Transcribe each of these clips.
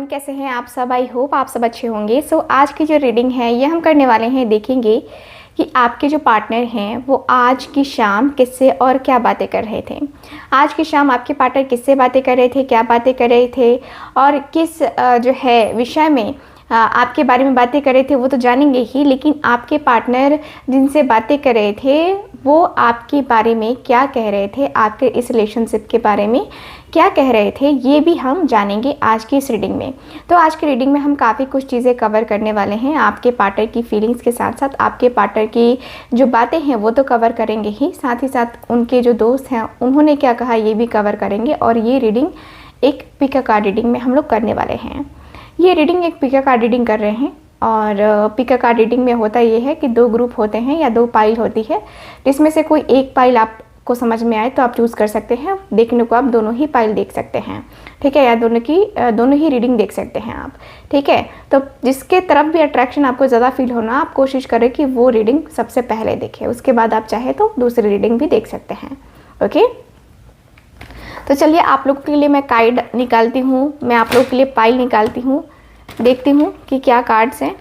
कैसे हैं आप सब। आई होप आप सब अच्छे होंगे। सो आज की जो रीडिंग है ये हम करने वाले हैं, देखेंगे कि आपके जो पार्टनर हैं वो आज की शाम किससे और क्या बातें कर रहे थे। आज की शाम आपके पार्टनर किससे बातें कर रहे थे, क्या बातें कर रहे थे और किस जो है विषय में आपके बारे में बातें कर रहे थे वो तो जानेंगे ही, लेकिन आपके पार्टनर जिनसे बातें कर रहे थे वो आपके बारे में क्या कह रहे थे, आपके इस रिलेशनशिप के बारे में क्या कह रहे थे, ये भी हम जानेंगे आज की इस रीडिंग में। तो आज की रीडिंग में हम काफ़ी कुछ चीज़ें कवर करने वाले हैं। आपके पार्टनर की फीलिंग्स के साथ साथ आपके पार्टनर की जो बातें हैं वो तो कवर करेंगे ही, साथ ही साथ उनके जो दोस्त हैं उन्होंने क्या कहा ये भी कवर करेंगे। और ये रीडिंग एक पिक कार्ड रीडिंग में हम लोग करने वाले हैं। ये रीडिंग एक पिक कार्ड रीडिंग कर रहे हैं और पिक कार्ड रीडिंग में होता ये है कि दो ग्रुप होते हैं या दो पाइल होती है, जिसमें से कोई एक पाइल आपको समझ में आए तो आप चूज़ कर सकते हैं। देखने को आप दोनों ही पाइल देख सकते हैं, ठीक है, या दोनों ही रीडिंग देख सकते हैं आप, ठीक है। तो जिसके तरफ भी अट्रैक्शन आपको ज़्यादा फील होना, आप कोशिश करें कि वो रीडिंग सबसे पहले देखें, उसके बाद आप चाहे तो दूसरी रीडिंग भी देख सकते हैं। ओके, तो चलिए आप लोगों के लिए मैं कार्ड निकालती हूँ, मैं आप लोगों के लिए पाइल निकालती हूँ, देखती हूँ कि क्या कार्ड्स हैं।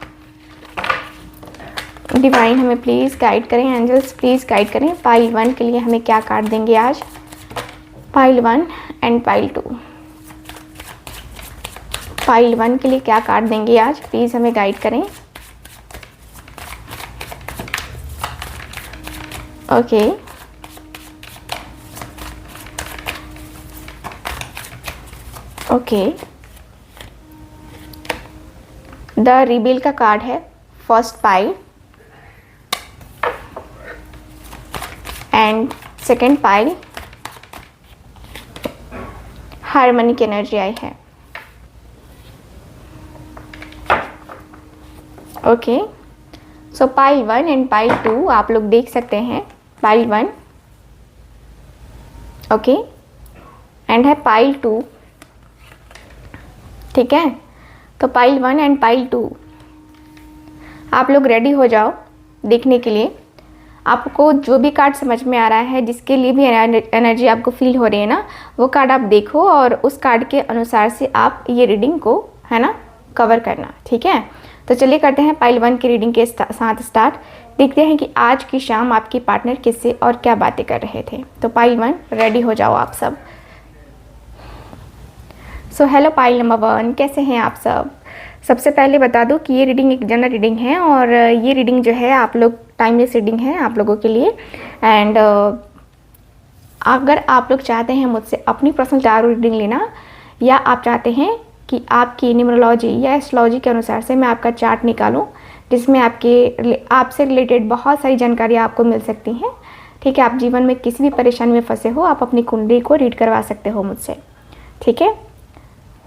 डिवाइन हमें प्लीज़ गाइड करें, एंजल्स प्लीज़ गाइड करें। पाइल 1 के लिए हमें क्या कार्ड देंगे आज, पाइल 1 एंड पाइल 2। पाइल 1 के लिए क्या कार्ड देंगे आज, प्लीज़ हमें गाइड करें। ओके, ओके, द रिबेल का कार्ड है first pile and second pile harmony की एनर्जी आई है। Okay, so pile 1 and pile 2 आप लोग देख सकते हैं। पाइल 1 ओके एंड है पाइल 2, ठीक है। तो पाइल 1 एंड पाइल 2 आप लोग रेडी हो जाओ देखने के लिए। आपको जो भी कार्ड समझ में आ रहा है, जिसके लिए भी एनर्जी आपको फील हो रही है ना, वो कार्ड आप देखो और उस कार्ड के अनुसार से आप ये रीडिंग को है ना कवर करना, ठीक है। तो चलिए करते हैं पाइल 1 की रीडिंग के साथ स्टार्ट। देखते हैं कि आज की शाम आपके पार्टनर किससे और क्या बातें कर रहे थे। तो पाइल 1 रेडी हो जाओ आप सब। सो हेलो पाइल नंबर 1, कैसे हैं आप सब। सबसे पहले बता दूं कि ये रीडिंग एक जनरल रीडिंग है और ये रीडिंग जो है आप लोग टाइमलेस रीडिंग है आप लोगों के लिए। एंड अगर आप लोग चाहते हैं मुझसे अपनी पर्सनल टैरो रीडिंग लेना, या आप चाहते हैं कि आपकी न्यूमरोलॉजी या एस्ट्रोलॉजी के अनुसार से मैं आपका चार्ट निकालूं, जिसमें आपसे रिलेटेड बहुत सारी जानकारी आपको मिल सकती हैं, ठीक है। आप जीवन में किसी भी परेशानी में फंसे हो, आप अपनी कुंडली को रीड करवा सकते हो मुझसे, ठीक है,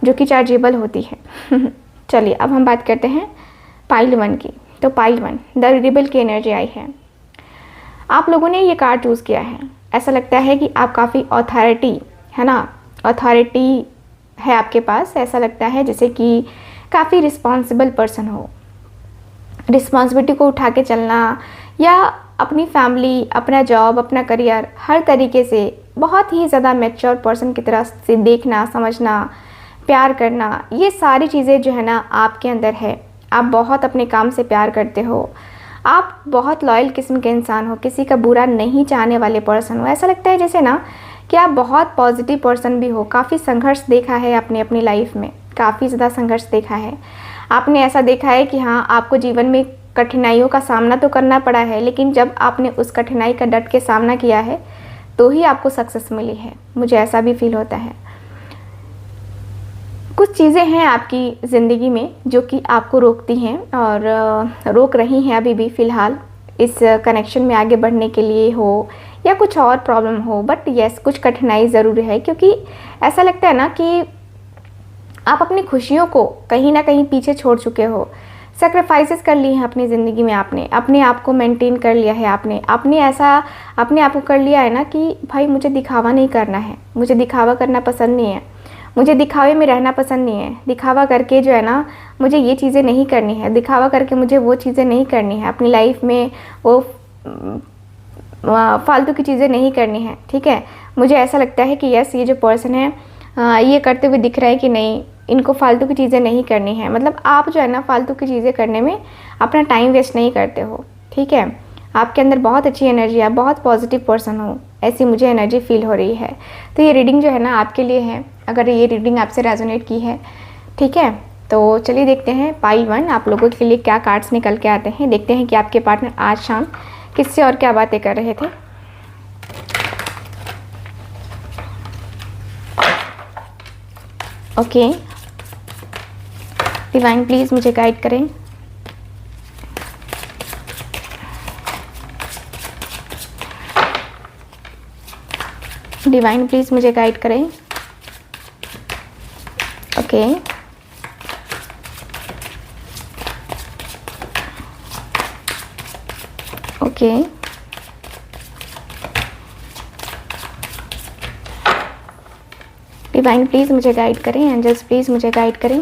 जो कि चार्जेबल होती है। चलिए अब हम बात करते हैं पाइल 1 की। तो पाइल 1 द रिबेल की एनर्जी आई है। आप लोगों ने ये कार्ड चूज़ किया है, ऐसा लगता है कि आप काफ़ी अथॉरिटी है ना, अथॉरिटी है आपके पास। ऐसा लगता है जैसे कि काफ़ी रिस्पॉन्सिबल पर्सन हो, रिस्पॉन्सिबिलिटी को उठा के चलना, या अपनी फैमिली, अपना जॉब, अपना करियर, हर तरीके से बहुत ही ज़्यादा मैच्योर पर्सन की तरह से देखना, समझना, प्यार करना, ये सारी चीज़ें जो है ना आपके अंदर है। आप बहुत अपने काम से प्यार करते हो, आप बहुत लॉयल किस्म के इंसान हो, किसी का बुरा नहीं चाहने वाले पर्सन हो। ऐसा लगता है जैसे ना कि आप बहुत पॉजिटिव पर्सन भी हो। काफ़ी संघर्ष देखा है आपने अपनी लाइफ में, काफ़ी ज़्यादा संघर्ष देखा है आपने। ऐसा देखा है कि हाँ, आपको जीवन में कठिनाइयों का सामना तो करना पड़ा है, लेकिन जब आपने उस कठिनाई का डट के सामना किया है तो ही आपको सक्सेस मिली है। मुझे ऐसा भी फील होता है। कुछ चीज़ें हैं आपकी ज़िंदगी में जो कि आपको रोकती हैं और रोक रही हैं अभी भी फ़िलहाल इस कनेक्शन में आगे बढ़ने के लिए हो, या कुछ और प्रॉब्लम हो। बट यस, कुछ कठिनाई ज़रूर है, क्योंकि ऐसा लगता है ना कि आप अपनी खुशियों को कहीं ना कहीं पीछे छोड़ चुके हो। सेक्रीफाइसेस कर लिए हैं अपनी ज़िंदगी में, आपने अपने आप को मेंटेन कर लिया है, आपने ऐसा अपने आप को कर लिया है ना कि भाई मुझे दिखावा नहीं करना है, मुझे दिखावा करना पसंद नहीं है, मुझे दिखावे में रहना पसंद नहीं है। दिखावा करके जो है ना मुझे ये चीज़ें नहीं करनी है, दिखावा करके मुझे वो चीज़ें नहीं करनी है अपनी लाइफ में, वो फालतू की चीज़ें नहीं करनी है, ठीक है। मुझे ऐसा लगता है कि यस, ये जो पर्सन है ये करते हुए दिख रहा है कि नहीं, इनको फालतू की चीज़ें नहीं करनी है। मतलब आप जो है ना फालतू की चीज़ें करने में अपना टाइम वेस्ट नहीं करते हो, ठीक है। आपके अंदर बहुत अच्छी एनर्जी है, बहुत पॉजिटिव पर्सन हो, ऐसी मुझे एनर्जी फील हो रही है। तो ये रीडिंग जो है ना आपके लिए है, अगर ये रीडिंग आपसे रेजोनेट की है, ठीक है। तो चलिए देखते हैं पाइल 1 आप लोगों के लिए क्या कार्ड्स निकल के आते हैं। देखते हैं कि आपके पार्टनर आज शाम किससे और क्या बातें कर रहे थे। ओके, डिवाइन प्लीज़ मुझे गाइड करें। डिवाइन प्लीज़ मुझे गाइड करें। ओके, ओके, डिवाइन प्लीज़ मुझे गाइड करें। एंजल्स प्लीज़ मुझे गाइड करें।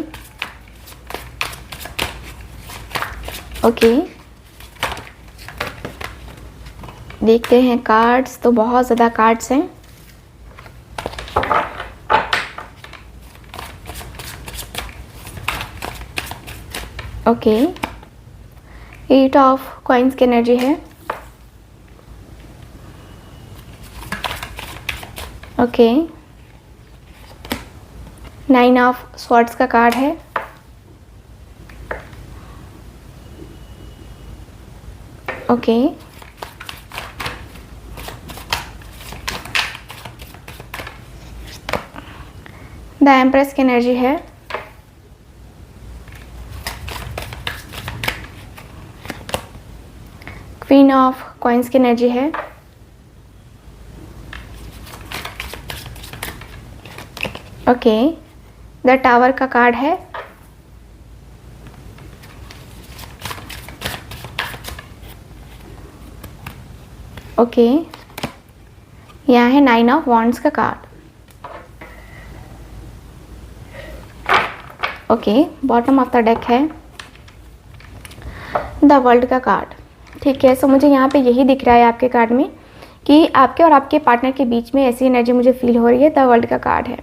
ओके, देखते हैं कार्ड्स, तो बहुत ज़्यादा कार्ड्स हैं। ओके, 8 ऑफ कॉइन्स की एनर्जी है। ओके, 9 ऑफ स्वॉर्ड्स का कार्ड है। ओके, द एम्प्रेस की एनर्जी है। क्वीन ऑफ कॉइन्स की एनर्जी है। ओके, द टावर का कार्ड है। ओके, यहाँ है 9 ऑफ वॉन्ड्स का card. Okay, bottom of the deck है द वर्ल्ड का कार्ड, ठीक है। सो मुझे यहाँ पे यही दिख रहा है आपके कार्ड में कि आपके और आपके पार्टनर के बीच में ऐसी एनर्जी मुझे फील हो रही है। द वर्ल्ड का कार्ड है।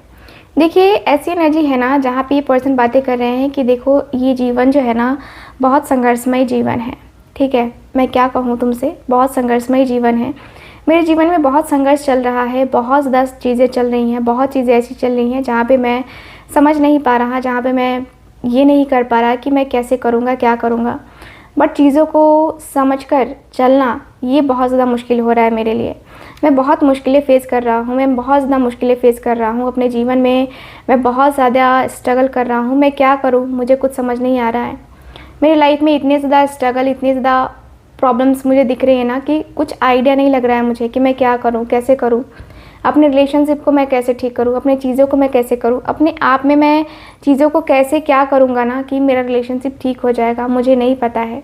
देखिए, ऐसी एनर्जी है ना जहाँ पे ये पर्सन बातें कर रहे हैं कि देखो ये जीवन जो है ना बहुत संघर्षमय जीवन है, ठीक है। मैं क्या कहूँ तुमसे, बहुत संघर्षमय जीवन है। मेरे जीवन में बहुत संघर्ष चल रहा है, बहुत ज़्यादा चीज़ें चल रही हैं, बहुत चीज़ें ऐसी चल रही हैं जहाँ पे मैं समझ नहीं पा रहा, जहाँ पे मैं ये नहीं कर पा रहा कि मैं कैसे करूँगा, क्या करूँगा। बट चीज़ों को समझकर चलना ये बहुत ज़्यादा मुश्किल हो रहा है मेरे लिए। मैं बहुत मुश्किलें फ़ेस कर रहा हूँ, मैं बहुत ज़्यादा मुश्किलें फ़ेस कर रहा हूँ अपने जीवन में। मैं बहुत ज़्यादा स्ट्रगल कर रहा हूँ। मैं क्या करूँ, मुझे कुछ समझ नहीं आ रहा है। मेरी लाइफ में इतने ज़्यादा स्ट्रगल, इतनी ज़्यादा प्रॉब्लम्स मुझे दिख रही है ना कि कुछ आइडिया नहीं लग रहा है मुझे कि मैं क्या करूँ, कैसे करूँ। अपने रिलेशनशिप को मैं कैसे ठीक करूँ, अपने चीज़ों को मैं कैसे करूँ, अपने आप में मैं चीज़ों को कैसे क्या करूँगा ना कि मेरा रिलेशनशिप ठीक हो जाएगा, मुझे नहीं पता है।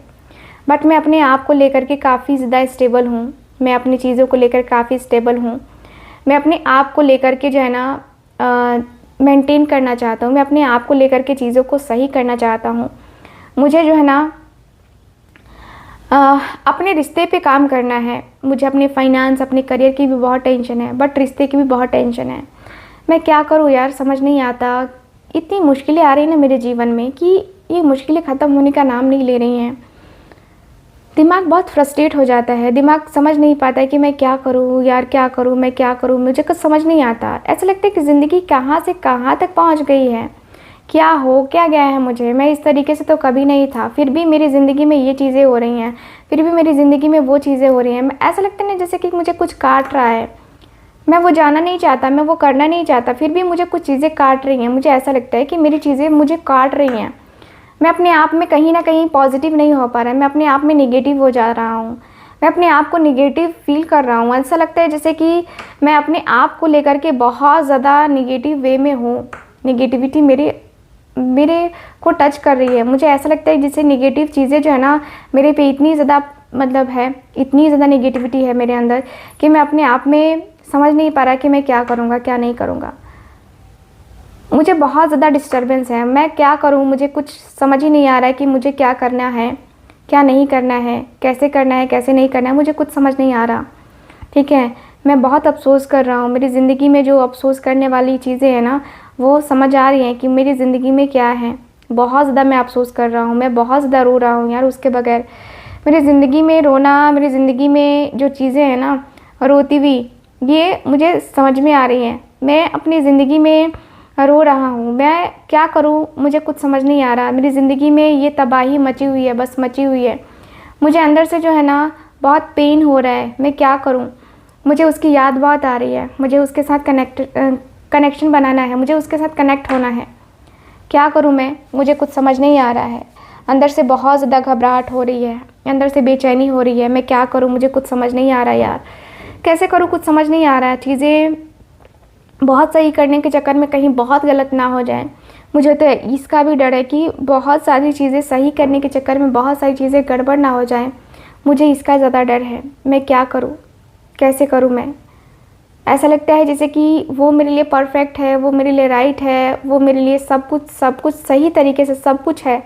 बट मैं अपने आप को लेकर के काफ़ी ज़्यादा स्टेबल हूँ। मैं अपनी चीज़ों को लेकर काफ़ी स्टेबल हूँ। मैं अपने आप को लेकर के जो है ना मेंटेन करना चाहता हूँ। मैं अपने आप को लेकर के चीज़ों को सही करना चाहता हूँ। मुझे जो है ना अपने रिश्ते पे काम करना है। मुझे अपने फाइनेंस, अपने करियर की भी बहुत टेंशन है, बट रिश्ते की भी बहुत टेंशन है। मैं क्या करूँ यार, समझ नहीं आता। इतनी मुश्किलें आ रही हैं ना मेरे जीवन में कि ये मुश्किलें ख़त्म होने का नाम नहीं ले रही हैं। दिमाग बहुत फ्रस्ट्रेट हो जाता है। दिमाग समझ नहीं पाता है कि मैं क्या करूँ यार, क्या करूँ, मैं क्या करूँ। मुझे कुछ समझ नहीं आता। ऐसा लगता है कि ज़िंदगी कहाँ से कहाँ तक पहुँच गई है, क्या हो क्या गया है मुझे। मैं इस तरीके से तो कभी नहीं था, फिर भी मेरी ज़िंदगी में ये चीज़ें हो रही हैं, फिर भी मेरी ज़िंदगी में वो चीज़ें हो रही हैं। ऐसा लगता है ना जैसे कि मुझे कुछ काट रहा है। मैं वो जाना नहीं चाहता, मैं वो करना नहीं चाहता, फिर भी मुझे कुछ चीज़ें काट रही हैं। मुझे ऐसा लगता है कि मेरी चीज़ें मुझे काट रही हैं। मैं अपने आप में कहीं ना कहीं पॉजिटिव नहीं हो पा रहा है। मैं अपने आप में नेगेटिव हो जा रहा हूँ। मैं अपने आप को नेगेटिव फील कर रहा हूँ। ऐसा लगता है जैसे कि मैं अपने आप को लेकर के बहुत ज़्यादा नेगेटिव वे में हूँ। नेगेटिविटी मेरे को टच कर रही है। मुझे ऐसा लगता है जैसे नेगेटिव चीज़ें जो है ना मेरे पे इतनी ज़्यादा मतलब है, इतनी ज़्यादा नेगेटिविटी है मेरे अंदर कि मैं अपने आप में समझ नहीं पा रहा कि मैं क्या करूँगा, क्या नहीं करूँगा। मुझे बहुत ज़्यादा डिस्टर्बेंस है। मैं क्या करूँ, मुझे कुछ समझ ही नहीं आ रहा है कि मुझे क्या करना है, क्या नहीं करना है, कैसे करना है, कैसे नहीं करना है। मुझे कुछ समझ नहीं आ रहा, ठीक है। मैं बहुत अफ़सोस कर रहा हूँ। मेरी ज़िंदगी में जो अफ़सोस करने वाली चीज़ें हैं ना, वो समझ आ रही हैं कि मेरी ज़िंदगी में क्या है। बहुत ज़्यादा मैं अफ़सोस कर रहा हूँ, मैं बहुत ज़्यादा रो रहा हूँ यार उसके बगैर। मेरी ज़िंदगी में रोना, मेरी ज़िंदगी में जो चीज़ें हैं ना रोती हुई, ये मुझे समझ में आ रही हैं। मैं अपनी ज़िंदगी में रो रहा हूँ, मैं क्या करूँ मुझे कुछ समझ नहीं आ रहा। मेरी ज़िंदगी में ये तबाही मची हुई है, बस मची हुई है। मुझे अंदर से जो है ना बहुत पेन हो रहा है, मैं क्या करूँ। मुझे उसकी याद बहुत आ रही है, मुझे उसके साथ कनेक्शन बनाना है, मुझे उसके साथ कनेक्ट होना है। क्या करूँ मैं, मुझे कुछ समझ नहीं आ रहा है। अंदर से बहुत ज़्यादा घबराहट हो रही है, अंदर से बेचैनी हो रही है। मैं क्या करूँ, मुझे कुछ समझ नहीं आ रहा यार, कैसे करूँ कुछ समझ नहीं आ रहा है। चीज़ें बहुत सही करने के चक्कर में कहीं बहुत गलत ना हो जाए। मुझे तो इसका भी डर है कि बहुत सारी चीज़ें सही करने के चक्कर में बहुत सारी चीज़ें गड़बड़ ना हो जाएं। मुझे इसका ज़्यादा डर है। मैं क्या करूँ, कैसे करूँ मैं। ऐसा लगता है जैसे कि वो मेरे लिए परफेक्ट है, वो मेरे लिए राइट है, वो मेरे लिए सब कुछ सही तरीके से सब कुछ है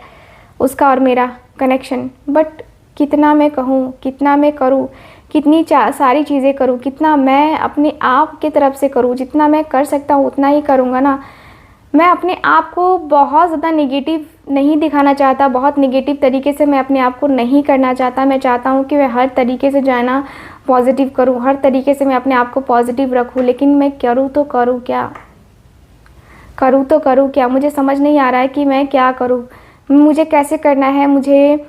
उसका और मेरा कनेक्शन। बट कितना मैं कहूँ, कितना मैं करूँ, कितनी सारी चीज़ें करूँ, कितना मैं अपने आप की तरफ से करूँ। जितना मैं कर सकता हूँ उतना ही करूँगा ना। मैं अपने आप को बहुत ज़्यादा नेगेटिव नहीं दिखाना चाहता, बहुत नेगेटिव तरीके से मैं अपने आप को नहीं करना चाहता। मैं चाहता हूँ कि मैं हर तरीके से जो है ना पॉजिटिव करूँ, हर तरीके से मैं अपने आप को पॉजिटिव रखूँ। लेकिन मैं करूँ तो करूँ क्या, करूँ तो करूँ क्या। मुझे समझ नहीं आ रहा है कि मैं क्या करूँ, मुझे कैसे करना है, मुझे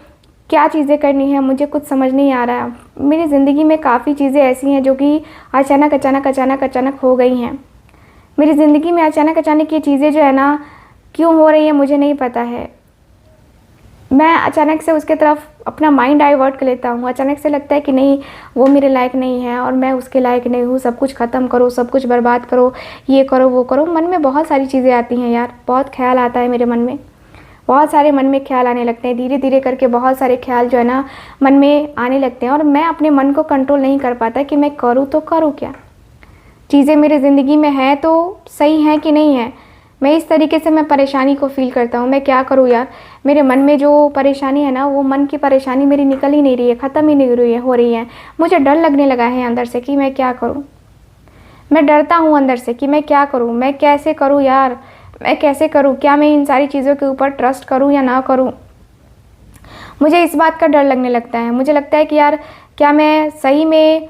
क्या चीज़ें करनी है, मुझे कुछ समझ नहीं आ रहा है। मेरी ज़िंदगी में काफ़ी चीज़ें ऐसी हैं जो कि अचानक हो गई हैं। मेरी ज़िंदगी में अचानक ये चीज़ें जो है ना क्यों हो रही हैं मुझे नहीं पता है। मैं अचानक से उसके तरफ अपना माइंड डाइवर्ट कर लेता हूँ। अचानक से लगता है कि नहीं, वो मेरे लायक नहीं है और मैं उसके लायक नहीं हूँ। सब कुछ ख़त्म करो, सब कुछ बर्बाद करो, ये करो वो करो। मन में बहुत सारी चीज़ें आती हैं यार, बहुत ख्याल आता है मेरे मन में, बहुत सारे मन में ख्याल आने लगते हैं। धीरे धीरे करके बहुत सारे ख्याल जो है ना मन में आने लगते हैं और मैं अपने मन को कंट्रोल नहीं कर पाता कि मैं करूँ तो करूँ क्या। चीज़ें मेरी ज़िंदगी में हैं तो सही हैं कि नहीं है, मैं इस तरीके से मैं परेशानी को फ़ील करता हूँ। मैं क्या करूँ यार, मेरे मन में जो परेशानी है ना, वो मन की परेशानी मेरी निकल ही नहीं रही है, ख़त्म ही नहीं हो रही है। मुझे डर लगने लगा है अंदर से कि मैं क्या करूँ। मैं डरता हूँ अंदर से कि मैं क्या करूँ, मैं कैसे करूँ यार, मैं कैसे करूँ। क्या मैं इन सारी चीज़ों के ऊपर ट्रस्ट करूँ या ना करूँ, मुझे इस बात का डर लगने लगता है। मुझे लगता है कि यार क्या मैं सही में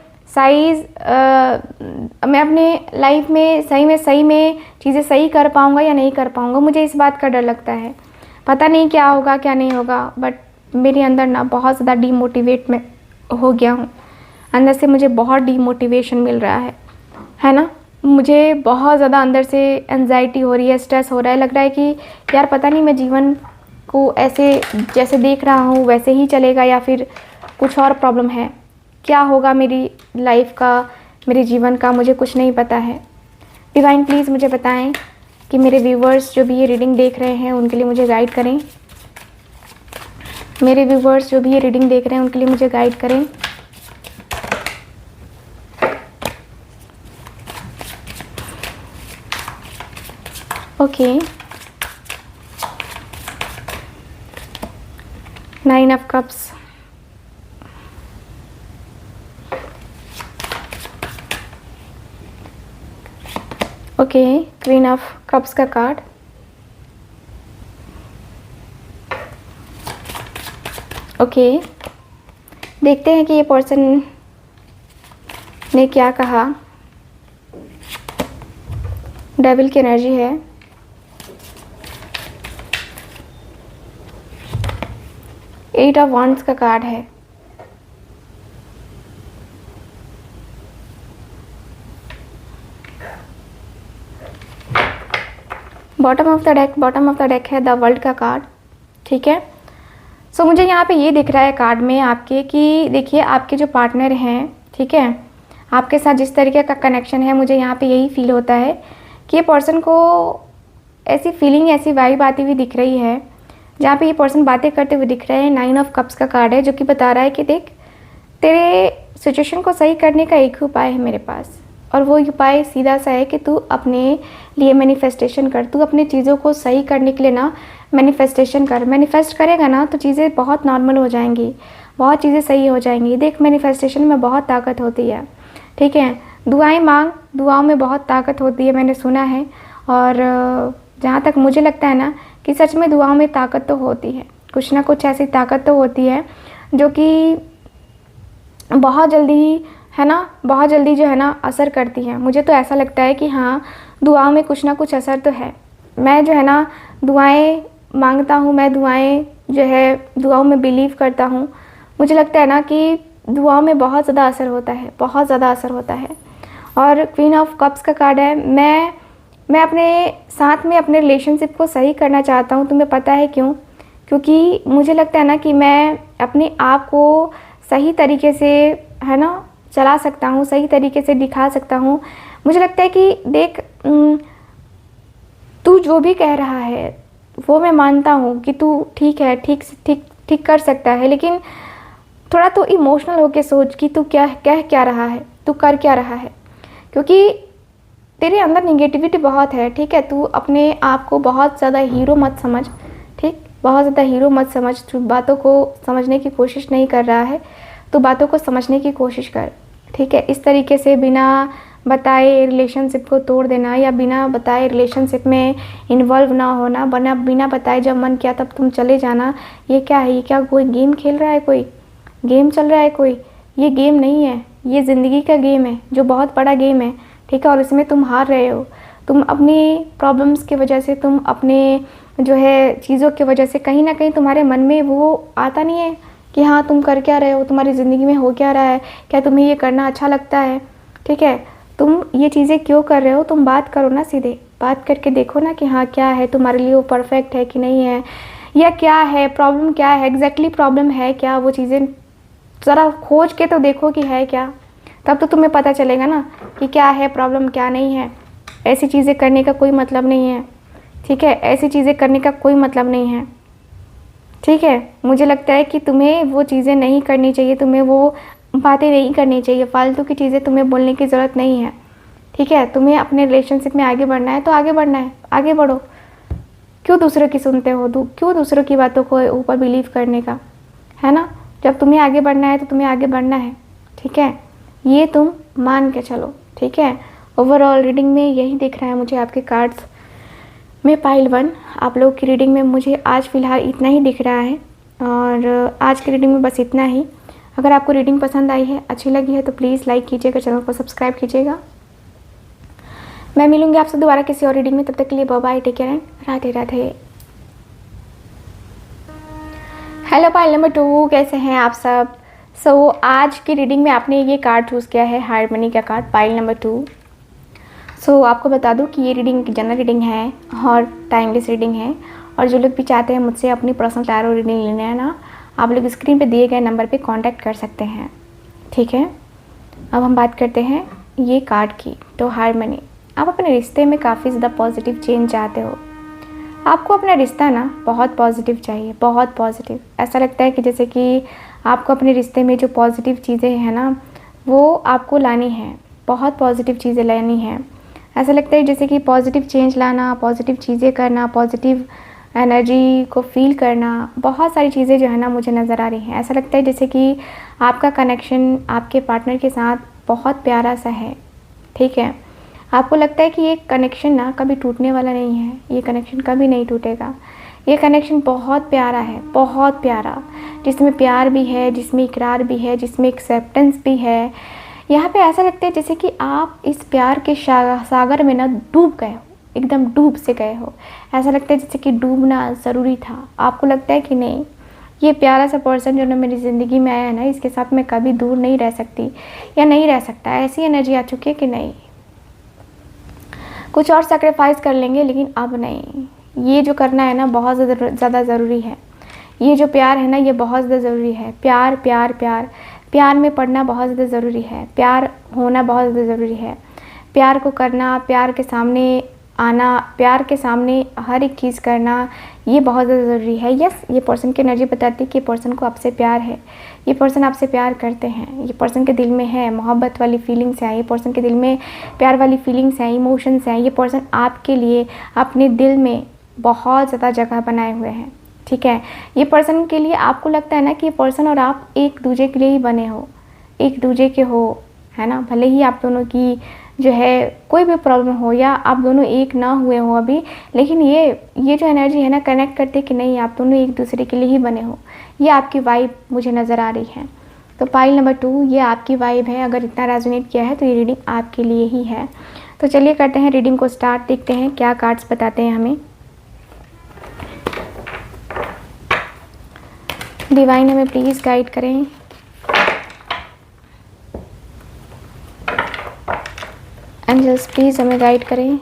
मैं अपने लाइफ में सही में चीज़ें सही कर पाऊँगा या नहीं कर पाऊँगा। मुझे इस बात का डर लगता है। पता नहीं क्या होगा क्या नहीं होगा, बट मेरे अंदर ना बहुत ज़्यादा डीमोटिवेट में हो गया हूँ। अंदर से मुझे बहुत डीमोटिवेशन मिल रहा है ना। मुझे बहुत ज़्यादा अंदर से एंजाइटी हो रही है, स्ट्रेस हो रहा है। लग रहा है कि यार पता नहीं मैं जीवन को ऐसे जैसे देख रहा हूँ वैसे ही चलेगा या फिर कुछ और प्रॉब्लम है। क्या होगा मेरी लाइफ का, मेरे जीवन का, मुझे कुछ नहीं पता है। डिवाइन प्लीज़ मुझे बताएं कि मेरे व्यूवर्स जो भी ये रीडिंग देख रहे हैं उनके लिए मुझे गाइड करें। मेरे व्यूवर्स जो भी ये रीडिंग देख रहे हैं उनके लिए मुझे गाइड करें। Okay, 9 of cups, okay, queen of cups का कार्ड, ओके। देखते हैं कि ये पर्सन ने क्या कहा। डेविल की एनर्जी है, एट ऑफ वांड्स का कार्ड है, बॉटम ऑफ द डेक है द वर्ल्ड का कार्ड। ठीक है, सो मुझे यहाँ पे ये दिख रहा है कार्ड में आपके कि देखिए आपके जो पार्टनर हैं, ठीक है, आपके साथ जिस तरीके का कनेक्शन है, मुझे यहाँ पे यही फील होता है कि ये पर्सन को ऐसी फीलिंग, ऐसी वाइब आती हुई दिख रही है जहाँ पे ये पर्सन बातें करते हुए दिख रहे हैं। 9 ऑफ कप्स का कार्ड है जो कि बता रहा है कि देख, तेरे सिचुएशन को सही करने का एक ही उपाय है मेरे पास, और वो उपाय सीधा सा है कि तू अपने लिए मैनिफेस्टेशन कर। तू अपनी चीज़ों को सही करने के लिए ना मैनिफेस्टेशन कर। मैनिफेस्ट करेगा ना तो चीज़ें बहुत नॉर्मल हो जाएंगी, बहुत चीज़ें सही हो जाएंगी। देख, मैनिफेस्टेशन में बहुत ताकत होती है, ठीक है। दुआएं मांग, दुआओं में बहुत ताकत होती है, मैंने सुना है। और जहाँ तक मुझे लगता है ना कि सच में दुआओं में ताकत तो होती है, कुछ ना कुछ ऐसी ताकत तो होती है जो कि बहुत जल्दी, है ना, बहुत जल्दी जो है ना असर करती है। मुझे तो ऐसा लगता है कि हाँ, दुआओं में कुछ ना कुछ असर तो है। मैं जो है ना दुआएं मांगता हूँ, मैं दुआएं जो है दुआओं में बिलीव करता हूँ। मुझे लगता है ना कि दुआओं में बहुत ज़्यादा असर होता है, बहुत ज़्यादा असर होता है। और क्वीन ऑफ कप्स का कार्ड है। मैं अपने साथ में अपने रिलेशनशिप को सही करना चाहता हूँ। तुम्हें पता है क्यों? क्योंकि मुझे लगता है ना कि मैं अपने आप को सही तरीके से, है ना, चला सकता हूँ, सही तरीके से दिखा सकता हूँ। मुझे लगता है कि देख, तू जो भी कह रहा है वो मैं मानता हूँ कि तू ठीक है, ठीक कर सकता है, लेकिन थोड़ा तो इमोशनल होके सोच कि तू कह क्या रहा है, तू कर क्या रहा है। क्योंकि तेरे अंदर निगेटिविटी बहुत है, ठीक है। तू अपने आप को बहुत ज़्यादा हीरो मत समझ, ठीक, बहुत ज़्यादा हीरो मत समझ। तू बातों को समझने की कोशिश नहीं कर रहा है, तो बातों को समझने की कोशिश कर, ठीक है। इस तरीके से बिना बताए रिलेशनशिप को तोड़ देना या बिना बताए रिलेशनशिप में इन्वॉल्व ना होना, बिना बताए जब मन किया तब तुम चले जाना, ये क्या है? ये क्या कोई गेम खेल रहा है? कोई गेम चल रहा है कोई? ये गेम नहीं है, ये ज़िंदगी का गेम है, जो बहुत बड़ा गेम है, ठीक है। और इसमें तुम हार रहे हो। तुम अपनी प्रॉब्लम्स की वजह से, तुम अपने जो है चीज़ों की वजह से, कहीं ना कहीं तुम्हारे मन में वो आता नहीं है कि हाँ तुम कर क्या रहे हो, तुम्हारी ज़िंदगी में हो क्या रहा है, क्या तुम्हें ये करना अच्छा लगता है, ठीक है। तुम ये चीज़ें क्यों कर रहे हो? तुम बात करो ना, सीधे बात करके देखो ना कि हाँ क्या है तुम्हारे लिए, वो परफेक्ट है कि नहीं है, या क्या है प्रॉब्लम, क्या है एग्जैक्टली प्रॉब्लम है क्या। वो चीज़ें ज़रा खोज के तो देखो कि है क्या, तब तो तुम्हें पता चलेगा ना कि क्या है प्रॉब्लम, क्या नहीं है। ऐसी चीज़ें करने का कोई मतलब नहीं है, ठीक है। ऐसी चीज़ें करने का कोई मतलब नहीं है, ठीक है। मुझे लगता है कि तुम्हें वो चीज़ें नहीं करनी चाहिए, तुम्हें वो बातें नहीं करनी चाहिए, फालतू की चीज़ें तुम्हें बोलने की ज़रूरत नहीं है, ठीक है। तुम्हें अपने रिलेशनशिप में आगे बढ़ना है तो आगे बढ़ना है, आगे बढ़ो। क्यों दूसरों की सुनते हो? क्यों दूसरों की बातों को ऊपर बिलीव करने का, है ना। जब तुम्हें आगे बढ़ना है तो तुम्हें आगे बढ़ना है, ठीक है। ये तुम मान के चलो, ठीक है। ओवरऑल रीडिंग में यही दिख रहा है मुझे आपके कार्ड्स में। पाइल 1 आप लोगों की रीडिंग में मुझे आज फ़िलहाल इतना ही दिख रहा है, और आज की रीडिंग में बस इतना ही। अगर आपको रीडिंग पसंद आई है, अच्छी लगी है, तो प्लीज़ लाइक कीजिएगा, चैनल को सब्सक्राइब कीजिएगा। मैं मिलूंगी आपसे दोबारा किसी और रीडिंग में, तब तक के लिए bye bye, take care and Radhe Radhe. Hello pile number 2, कैसे हैं आप सब? आज की रीडिंग में आपने ये कार्ड चूज़ किया है, हार्मनी का कार्ड, पाइल नंबर 2। आपको बता दूं कि ये रीडिंग जनरल रीडिंग है और टाइमलेस रीडिंग है। और जो लोग भी चाहते हैं मुझसे अपनी पर्सनल टैरो रीडिंग लेना है ना, आप लोग स्क्रीन पे दिए गए नंबर पे कांटेक्ट कर सकते हैं, ठीक है। अब हम बात करते हैं ये कार्ड की। तो हार्मनी, आप अपने रिश्ते में काफ़ी ज़्यादा पॉजिटिव चेंज चाहते हो। आपको अपना रिश्ता ना बहुत पॉजिटिव चाहिए, बहुत पॉजिटिव। ऐसा लगता है कि जैसे कि आपको अपने रिश्ते में जो पॉजिटिव चीज़ें हैं ना, वो आपको लानी है, बहुत पॉजिटिव चीज़ें लानी है। ऐसा लगता है जैसे कि पॉजिटिव चेंज लाना, पॉजिटिव चीज़ें करना, पॉजिटिव एनर्जी को फील करना, बहुत सारी चीज़ें जो है ना मुझे नज़र आ रही हैं। ऐसा लगता है जैसे कि आपका कनेक्शन आपके पार्टनर के साथ बहुत प्यारा सा है, ठीक है। आपको लगता है कि ये कनेक्शन ना कभी टूटने वाला नहीं है, ये कनेक्शन कभी नहीं टूटेगा। ये कनेक्शन बहुत प्यारा है, बहुत प्यारा, जिसमें प्यार भी है, जिसमें इकरार भी है, जिसमें एक्सेप्टेंस भी है। यहाँ पे ऐसा लगता है जैसे कि आप इस प्यार के सागर में ना डूब गए हो, एकदम डूब से गए हो। ऐसा लगता है जैसे कि डूबना ज़रूरी था। आपको लगता है कि नहीं, ये प्यारा सा पर्सन जो ना मेरी ज़िंदगी में आया है ना, इसके साथ मैं कभी दूर नहीं रह सकती या नहीं रह सकता। ऐसी एनर्जी आ चुकी है कि नहीं, कुछ और सेक्रीफाइस कर लेंगे लेकिन अब नहीं। ये जो करना है ना बहुत ज़्यादा ज़रूरी है। ये जो प्यार है ना, ये बहुत ज़्यादा ज़रूरी है। प्यार प्यार प्यार प्यार में पड़ना बहुत ज़्यादा ज़रूरी है। प्यार होना बहुत ज़्यादा ज़रूरी है। प्यार को करना, प्यार के सामने आना, प्यार के सामने हर एक चीज़ करना, ये बहुत ज़्यादा ज़रूरी है। यस, ये पर्सन की एनर्जी बताती है कि पर्सन को आपसे प्यार है, ये पर्सन आपसे प्यार करते हैं, ये पर्सन के दिल में है मोहब्बत वाली फीलिंग्स हैं, ये पर्सन के दिल में प्यार वाली फीलिंग्स हैं, इमोशंस हैं। ये पर्सन आपके लिए अपने दिल में बहुत ज़्यादा जगह बनाए हुए हैं, ठीक है। ये पर्सन के लिए आपको लगता है ना कि ये पर्सन और आप एक दूसरे के लिए ही बने हो, एक दूसरे के हो, है ना। भले ही आप दोनों की जो है कोई भी प्रॉब्लम हो या आप दोनों एक ना हुए हो अभी, लेकिन ये जो एनर्जी है ना कनेक्ट करते कि नहीं आप दोनों एक दूसरे के लिए ही बने हो। ये आपकी वाइब मुझे नज़र आ रही है। तो पाइल नंबर 2 ये आपकी वाइब है। अगर इतना रेजोनेट किया है तो ये रीडिंग आपके लिए ही है। तो चलिए करते हैं रीडिंग को स्टार्ट, देखते हैं क्या कार्ड्स बताते हैं हमें। डिवाइन हमें प्लीज़ गाइड करें। एंजल्स प्लीज़ हमें गाइड करें।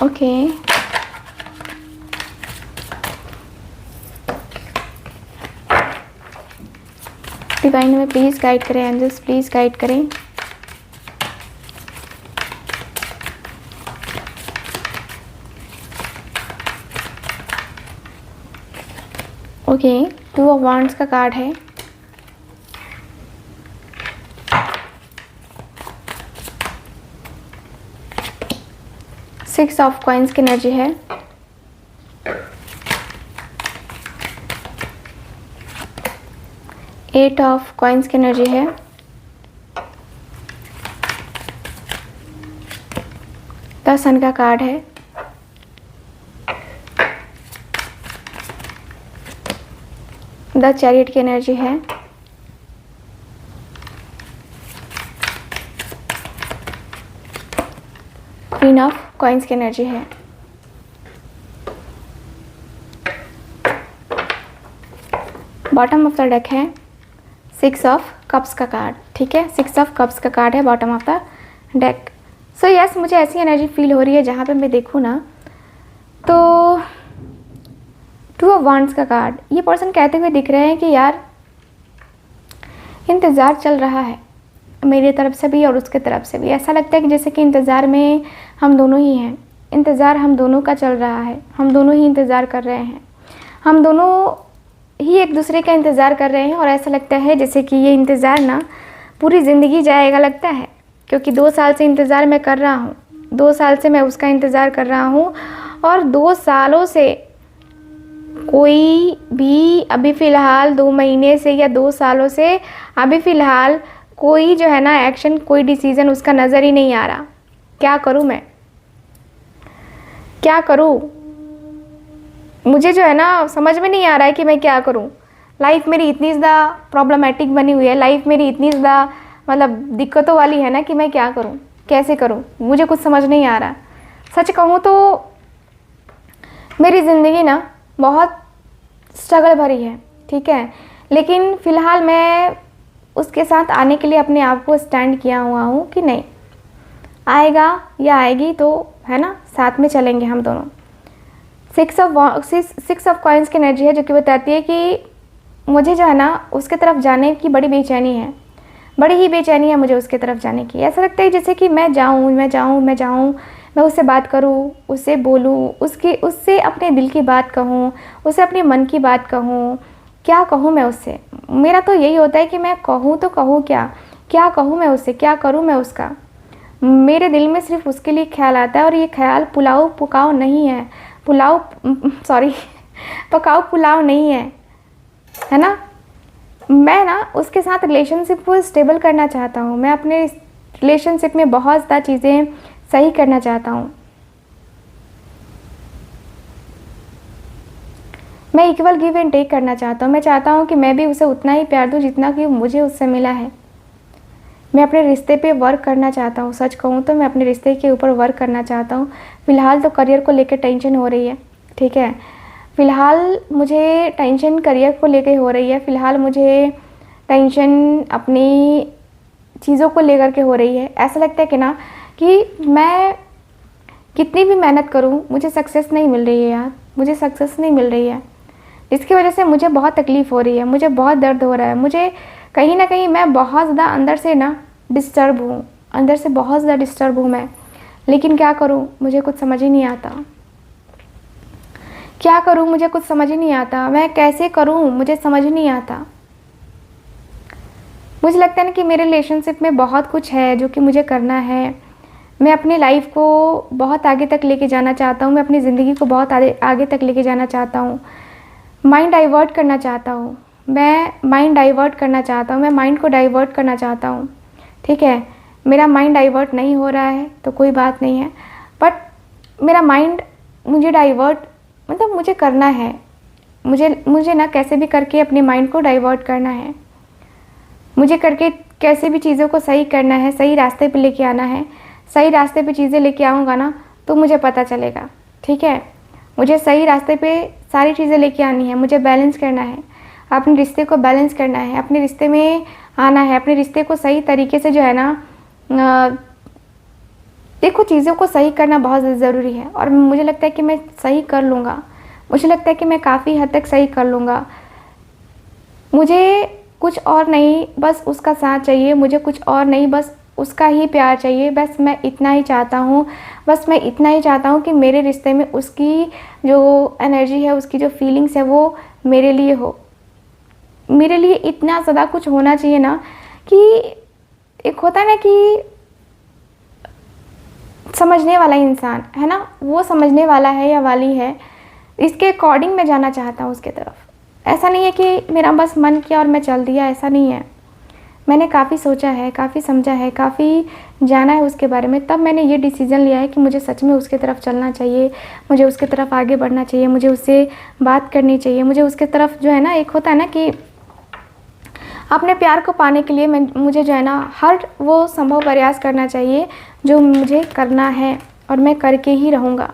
ओके डिवाइन हमें प्लीज़ गाइड करें। एंजल्स प्लीज़ गाइड करें। ओके 2 ऑफ वांड्स का कार्ड है। सिक्स ऑफ कॉइन्स की एनर्जी है। एट ऑफ कॉइन्स की एनर्जी है। द सन का कार्ड है। द चैरियट की एनर्जी है। क्वीन ऑफ कॉइन्स की एनर्जी है। बॉटम ऑफ द डेक है 6 ऑफ कप्स का कार्ड। ठीक है 6 ऑफ कप्स का कार्ड है bottom of the deck. So yes मुझे ऐसी एनर्जी फील हो रही है जहाँ पे मैं देखूँ ना तो 2 ऑफ वांड्स का कार्ड। ये पर्सन कहते हुए दिख रहे हैं कि यार इंतज़ार चल रहा है मेरी तरफ से भी और उसके तरफ से भी। ऐसा लगता है कि जैसे कि इंतज़ार में हम दोनों ही हैं। इंतज़ार हम दोनों का चल रहा है। हम दोनों ही इंतज़ार कर रहे हैं। हम दोनों ही एक दूसरे का इंतज़ार कर रहे हैं और ऐसा लगता है जैसे कि ये इंतज़ार ना पूरी ज़िंदगी जाएगा लगता है, क्योंकि 2 साल से इंतज़ार मैं कर रहा हूँ। 2 साल से मैं उसका इंतज़ार कर रहा हूँ और 2 सालों से कोई भी अभी फ़िलहाल 2 महीने से या 2 सालों से अभी फ़िलहाल कोई जो है ना एक्शन, कोई डिसीज़न उसका नज़र ही नहीं आ रहा। क्या करूँ मैं, क्या करूँ? मुझे जो है ना समझ में नहीं आ रहा है कि मैं क्या करूँ। लाइफ मेरी इतनी ज़्यादा प्रॉब्लमेटिक बनी हुई है, लाइफ मेरी इतनी ज़्यादा मतलब दिक्कतों वाली है ना कि मैं क्या करूँ, कैसे करूँ, मुझे कुछ समझ नहीं आ रहा। सच कहूँ तो मेरी ज़िंदगी ना बहुत स्ट्रगल भरी है, ठीक है, लेकिन फ़िलहाल मैं उसके साथ आने के लिए अपने आप को स्टैंड किया हुआ हूँ कि नहीं आएगा या आएगी तो है ना साथ में चलेंगे हम दोनों। 6 ऑफ कॉइन्स की एनर्जी है जो कि बताती है कि मुझे जो है ना उसके तरफ जाने की बड़ी बेचैनी है, बड़ी ही बेचैनी है मुझे उसके तरफ जाने की। ऐसा लगता है जैसे कि मैं जाऊँ, मैं उससे बात करूँ, उससे बोलूँ, उससे अपने दिल की बात कहूँ, उससे अपने मन की बात कहूँ। क्या कहूँ मैं उससे? मेरा तो यही होता है कि मैं कहूँ तो कहूँ क्या कहूँ मैं उससे, क्या करूँ मैं उसका। मेरे दिल में सिर्फ उसके लिए ख्याल आता है और ये ख्याल पकाओ नहीं है, पकाओ पुलाव नहीं है ना। मैं ना उसके साथ रिलेशनशिप को स्टेबल करना चाहता हूँ। मैं अपने रिलेशनशिप में बहुत ज़्यादा चीज़ें सही करना चाहता हूँ। मैं इक्वल गिव एंड टेक करना चाहता हूँ। मैं चाहता हूँ कि मैं भी उसे उतना ही प्यार दूँ जितना कि मुझे उससे मिला है। मैं अपने रिश्ते पे वर्क करना चाहता हूँ। सच कहूँ तो मैं अपने रिश्ते के ऊपर वर्क करना चाहता हूँ। फ़िलहाल तो करियर को लेकर टेंशन हो रही है, ठीक है, फ़िलहाल मुझे टेंशन करियर को लेकर हो रही है। फ़िलहाल मुझे टेंशन अपनी चीज़ों को लेकर के हो रही है। ऐसा लगता है कि ना कि मैं कितनी भी मेहनत करूँ मुझे सक्सेस नहीं मिल रही है यार, मुझे सक्सेस नहीं मिल रही है, जिसकी वजह से मुझे बहुत तकलीफ़ हो रही है, मुझे बहुत दर्द हो रहा है। मुझे कहीं ना कहीं मैं बहुत ज़्यादा अंदर से ना डिस्टर्ब हूँ, अंदर से बहुत ज़्यादा डिस्टर्ब हूँ मैं। लेकिन क्या करूँ मुझे कुछ समझ ही नहीं आता, क्या करूँ मुझे कुछ समझ ही नहीं आता। मैं कैसे करूँ मुझे समझ ही नहीं आता। मुझे लगता है ना कि मेरे रिलेशनशिप में बहुत कुछ है जो कि मुझे करना है, मैं अपने लाइफ को बहुत आगे तक लेके जाना चाहता हूँ, मैं अपनी ज़िंदगी को बहुत आगे तक लेके जाना चाहता हूँ। माइंड डाइवर्ट करना चाहता हूँ, मैं माइंड डाइवर्ट करना चाहता हूँ, मैं माइंड को डाइवर्ट करना चाहता हूँ। ठीक है, मेरा माइंड डाइवर्ट नहीं हो रहा है तो कोई बात नहीं है, बट मेरा माइंड मुझे डाइवर्ट मतलब मुझे करना है, मुझे ना कैसे भी करके अपने माइंड को डाइवर्ट करना है, मुझे करके कैसे भी चीज़ों को सही करना है, सही रास्ते पे लेके आना है। सही रास्ते पे चीज़ें लेके आऊँगा ना तो मुझे पता चलेगा। ठीक है, मुझे सही रास्ते पे सारी चीज़ें लेके आनी है, मुझे बैलेंस करना है, अपने रिश्ते को बैलेंस करना है, अपने रिश्ते में आना है, अपने रिश्ते को सही तरीके से जो है ना देखो चीज़ों को सही करना बहुत ज़रूरी है और मुझे लगता है कि मैं सही कर लूँगा, मुझे लगता है कि मैं काफ़ी हद तक सही कर लूँगा। मुझे कुछ और नहीं बस उसका साथ चाहिए, मुझे कुछ और नहीं बस उसका ही प्यार चाहिए, बस मैं इतना ही चाहता हूँ, बस मैं इतना ही चाहता हूँ कि मेरे रिश्ते में उसकी जो एनर्जी है, उसकी जो फीलिंग्स है वो मेरे लिए हो। मेरे लिए इतना ज़्यादा कुछ होना चाहिए ना कि एक होता है ना कि समझने वाला इंसान है ना, वो समझने वाला है या वाली है, इसके अकॉर्डिंग मैं जाना चाहता हूँ उसके तरफ। ऐसा नहीं है कि मेरा बस मन किया और मैं चल दिया, ऐसा नहीं है। मैंने काफ़ी सोचा है, काफ़ी समझा है, काफ़ी जाना है उसके बारे में, तब मैंने ये डिसीज़न लिया है कि मुझे सच में उसके तरफ चलना चाहिए, मुझे उसके तरफ आगे बढ़ना चाहिए, मुझे उससे बात करनी चाहिए, मुझे उसके तरफ जो है ना, एक होता है ना कि अपने प्यार को पाने के लिए मुझे जो है ना हर वो संभव प्रयास करना चाहिए जो मुझे करना है और मैं करके ही रहूँगा।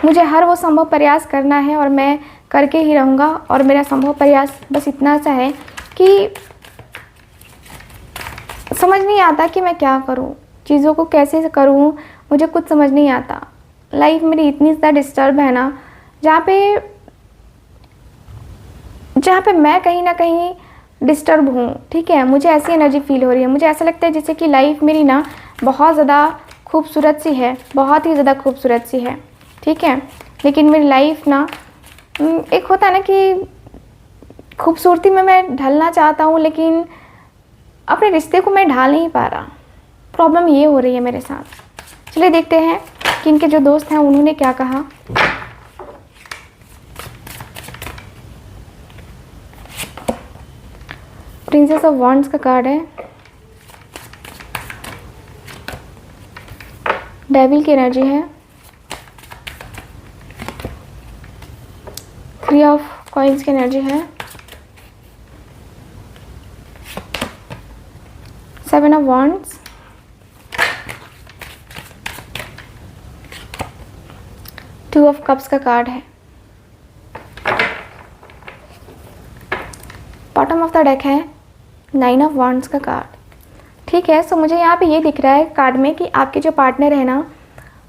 मुझे हर वो संभव प्रयास करना है और मैं करके ही रहूँगा। और मेरा संभव प्रयास बस इतना सा है कि समझ नहीं आता कि मैं क्या करूँ, चीज़ों को कैसे करूँ, मुझे कुछ समझ नहीं आता। लाइफ मेरी इतनी ज़्यादा डिस्टर्ब है ना, जहाँ पे मैं कहीं ना कहीं डिस्टर्ब हूँ। ठीक है, मुझे ऐसी एनर्जी फील हो रही है, मुझे ऐसा लगता है जैसे कि लाइफ मेरी ना बहुत ज़्यादा खूबसूरत सी है, बहुत ही ज़्यादा खूबसूरत सी है। ठीक है, लेकिन मेरी लाइफ ना एक होता है ना कि खूबसूरती में मैं ढलना चाहता हूँ, लेकिन अपने रिश्ते को मैं ढाल नहीं पा रहा। प्रॉब्लम ये हो रही है मेरे साथ। चलिए देखते हैं कि इनके जो दोस्त हैं उन्होंने क्या कहा। प्रिंसेस ऑफ वॉन्ड्स का कार्ड है, डेविल की एनर्जी है, 3 ऑफ कॉइन्स की एनर्जी है, 7 ऑफ वॉन्ड्स, 2 ऑफ कप्स का कार्ड है। बॉटम ऑफ द डेक है 9 ऑफ वॉन्ड्स का कार्ड। ठीक है, सो मुझे यहाँ पे ये दिख रहा है कार्ड में कि आपके जो पार्टनर है ना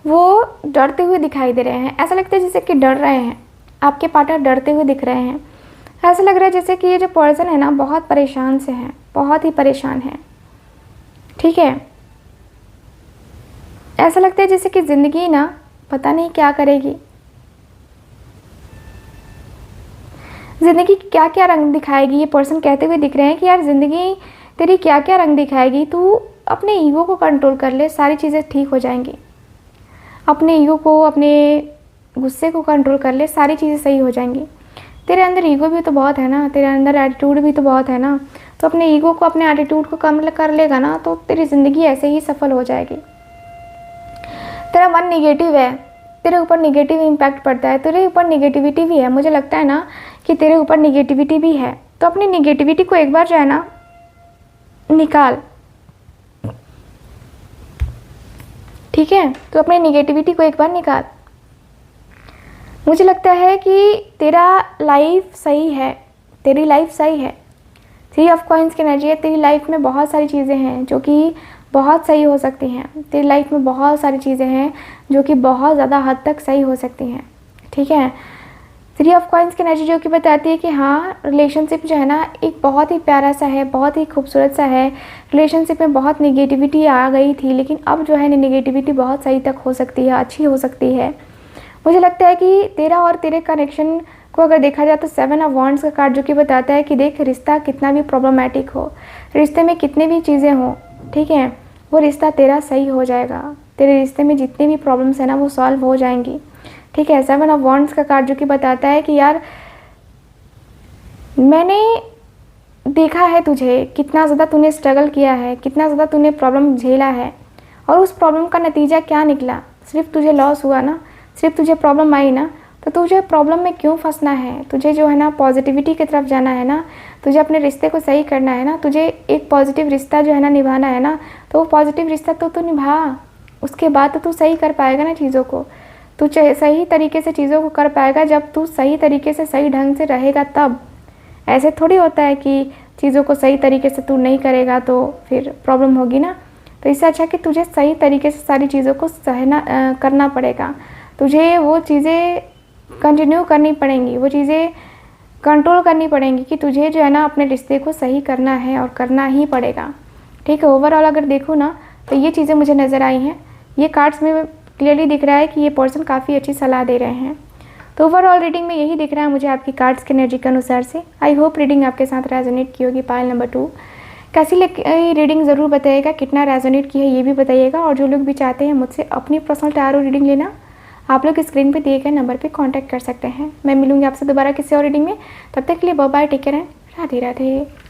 वो डरते हुए दिखाई दे रहे हैं। ऐसा लगता है जैसे कि डर रहे हैं, आपके पार्टनर डरते हुए दिख रहे हैं। ऐसा लग रहा है जैसे कि ये जो पर्सन है ना बहुत परेशान से है, बहुत ही परेशान है। ठीक है, ऐसा लगता है जैसे कि ज़िंदगी ना पता नहीं क्या करेगी, ज़िंदगी क्या क्या रंग दिखाएगी। ये पर्सन कहते हुए दिख रहे हैं कि यार ज़िंदगी तेरी क्या क्या रंग दिखाएगी, तू अपने ईगो को कंट्रोल कर ले, सारी चीज़ें ठीक हो जाएंगी। अपने ईगो को, अपने गुस्से को कंट्रोल कर ले, सारी चीज़ें सही हो जाएंगी। तेरे अंदर ईगो भी तो बहुत है ना, तेरे अंदर एटीट्यूड भी तो बहुत है ना, तो अपने ईगो को, अपने एटीट्यूड को कम कर लेगा ना तो तेरी ज़िंदगी ऐसे ही सफल हो जाएगी। तेरा मन निगेटिव है, तेरे ऊपर निगेटिव इम्पैक्ट पड़ता है, तेरे ऊपर निगेटिविटी भी है। मुझे लगता है ना कि तेरे ऊपर निगेटिविटी भी है, तो अपनी निगेटिविटी को एक बार जो है ना निकाल। ठीक है, तो अपनी निगेटिविटी को एक बार निकाल। मुझे लगता है कि तेरा लाइफ सही है, तेरी लाइफ सही है। 3 ऑफ कॉइन्स की एनर्जी है। तेरी लाइफ में बहुत सारी चीज़ें हैं जो कि बहुत सही हो सकती हैं। तेरी लाइफ में बहुत सारी चीज़ें हैं जो कि बहुत ज़्यादा हद तक सही हो सकती हैं। ठीक है, 3 ऑफ कॉइन्स की एनर्जी जो कि बताती है कि हाँ, रिलेशनशिप जो है ना एक बहुत ही प्यारा सा है, बहुत ही खूबसूरत सा है। रिलेशनशिप में बहुत निगेटिविटी आ गई थी, लेकिन अब जो है निगेटिविटी बहुत सही तक हो सकती है, अच्छी हो सकती है। मुझे लगता है कि तेरा और तेरे कनेक्शन को अगर देखा जाए तो 7 ऑफ वॉन्ड्स का कार्ड जो कि बताता है कि देख, रिश्ता कितना भी प्रॉब्लमेटिक हो, रिश्ते में कितनी भी चीज़ें हों, ठीक है, वो रिश्ता तेरा सही हो जाएगा। तेरे रिश्ते में जितनी भी प्रॉब्लम्स है ना वो सॉल्व हो जाएंगी। ठीक है, 7 ऑफ वॉन्ड्स का कार्ड जो कि बताता है कि यार मैंने देखा है तुझे, कितना ज़्यादा तूने स्ट्रगल किया है, कितना ज़्यादा तूने प्रॉब्लम झेला है, और उस प्रॉब्लम का नतीजा क्या निकला। सिर्फ तुझे लॉस हुआ ना, सिर्फ तुझे प्रॉब्लम आई ना, तो तुझे प्रॉब्लम में क्यों फंसना है। तुझे जो है ना पॉजिटिविटी की तरफ जाना है ना, तुझे अपने रिश्ते को सही करना है ना, तुझे एक पॉजिटिव रिश्ता जो है ना निभाना है ना, तो वो पॉजिटिव रिश्ता तो तू निभा। उसके बाद तो तू सही कर पाएगा ना चीज़ों को। तू सही तरीके से चीज़ों को कर पाएगा जब तू सही तरीके से सही ढंग से रहेगा तब। ऐसे थोड़ी होता है कि चीज़ों को सही तरीके से तू नहीं करेगा तो फिर प्रॉब्लम होगी ना। तो इससे अच्छा कि तुझे सही तरीके से सारी चीज़ों को करना पड़ेगा। तुझे वो चीज़ें कंटिन्यू करनी पड़ेंगी, वो चीज़ें कंट्रोल करनी पड़ेंगी कि तुझे जो है ना अपने रिश्ते को सही करना है और करना ही पड़ेगा। ठीक है, ओवरऑल अगर देखूँ ना तो ये चीज़ें मुझे नज़र आई हैं। ये कार्ड्स में क्लियरली दिख रहा है कि ये पर्सन काफ़ी अच्छी सलाह दे रहे हैं। तो ओवरऑल रीडिंग में यही दिख रहा है मुझे आपकी कार्ड्स के एनर्जी के अनुसार से। आई होप रीडिंग आपके साथ रेजोनेट की होगी। पाइल नंबर 2 कैसी लगी रीडिंग ज़रूर बताइएगा, कितना रेजोनेट की है ये भी बताइएगा। और जो लोग भी चाहते हैं मुझसे अपनी पर्सनल टैरो रीडिंग लेना, आप लोग स्क्रीन पे दिए गए नंबर पे कांटेक्ट कर सकते हैं। मैं मिलूंगी आपसे दोबारा किसी और रीडिंग में। तब तक के लिए bye bye, take care and Radhe Radhe.